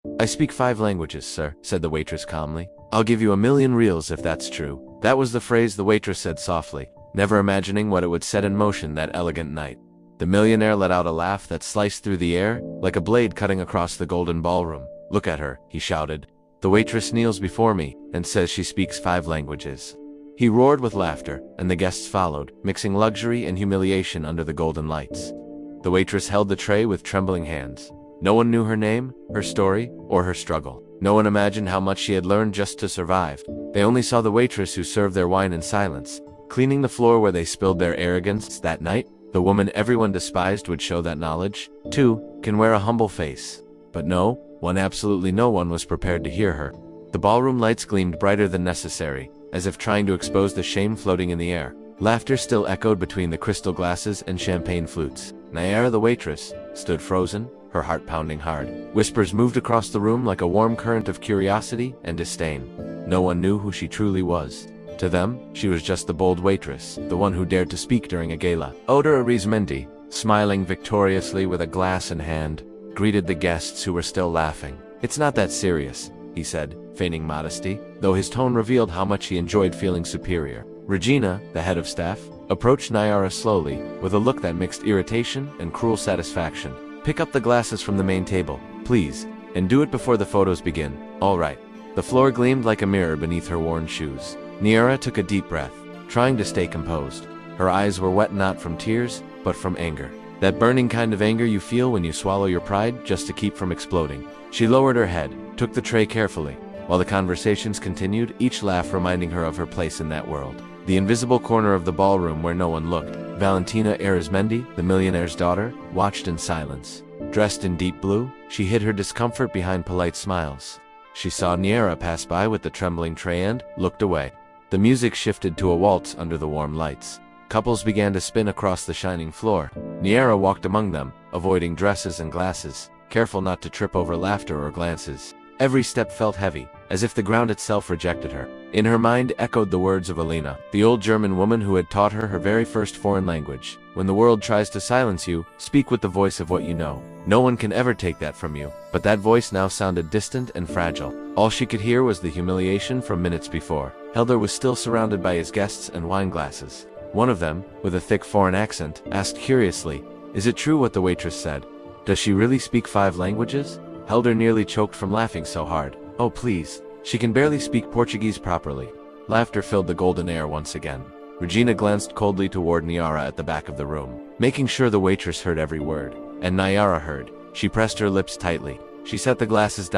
I speak 5 languages, sir, said the waitress calmly. I'll give you 1,000,000 reals if that's true. That was the phrase the waitress said softly, never imagining what it would set in motion that elegant night. The millionaire let out a laugh that sliced through the air, like a blade cutting across the golden ballroom. Look at her, he shouted. The waitress kneels before me and says she speaks 5 languages. He roared with laughter, and the guests followed, mixing luxury and humiliation under the golden lights. The waitress held the tray with trembling hands. No one knew her name, her story, or her struggle. No one imagined how much she had learned just to survive. They only saw the waitress who served their wine in silence, cleaning the floor where they spilled their arrogance. That night, the woman everyone despised would show that knowledge, too, can wear a humble face. But no, absolutely no one was prepared to hear her. The ballroom lights gleamed brighter than necessary, as if trying to expose the shame floating in the air. Laughter still echoed between the crystal glasses and champagne flutes. Nayara, the waitress, stood frozen, her heart pounding hard. Whispers moved across the room like a warm current of curiosity and disdain. No one knew who she truly was. To them, she was just the bold waitress, the one who dared to speak during a gala. Odor Arizmendi, smiling victoriously with a glass in hand, greeted the guests who were still laughing. It's not that serious, he said, feigning modesty, though his tone revealed how much he enjoyed feeling superior. Regina, the head of staff, approached Nayara slowly, with a look that mixed irritation and cruel satisfaction. Pick up the glasses from the main table, please, and do it before the photos begin. All right. The floor gleamed like a mirror beneath her worn shoes. Nayara took a deep breath, trying to stay composed. Her eyes were wet not from tears, but from anger. That burning kind of anger you feel when you swallow your pride just to keep from exploding. She lowered her head, took the tray carefully, while the conversations continued, each laugh reminding her of her place in that world. The invisible corner of the ballroom where no one looked, Valentina Arizmendi, the millionaire's daughter, watched in silence. Dressed in deep blue, she hid her discomfort behind polite smiles. She saw Nayara pass by with the trembling tray and looked away. The music shifted to a waltz under the warm lights. Couples began to spin across the shining floor. Nayara walked among them, avoiding dresses and glasses, careful not to trip over laughter or glances. Every step felt heavy, as if the ground itself rejected her. In her mind echoed the words of Alina, the old German woman who had taught her her very first foreign language. When the world tries to silence you, speak with the voice of what you know. No one can ever take that from you. But that voice now sounded distant and fragile. All she could hear was the humiliation from minutes before. Helder was still surrounded by his guests and wine glasses. One of them, with a thick foreign accent, asked curiously, "Is it true what the waitress said? Does she really speak 5 languages?" Helder nearly choked from laughing so hard. "Oh please, she can barely speak Portuguese properly." Laughter filled the golden air once again. Regina glanced coldly toward Nayara at the back of the room, making sure the waitress heard every word. And Nayara heard. She pressed her lips tightly. She set the glasses down.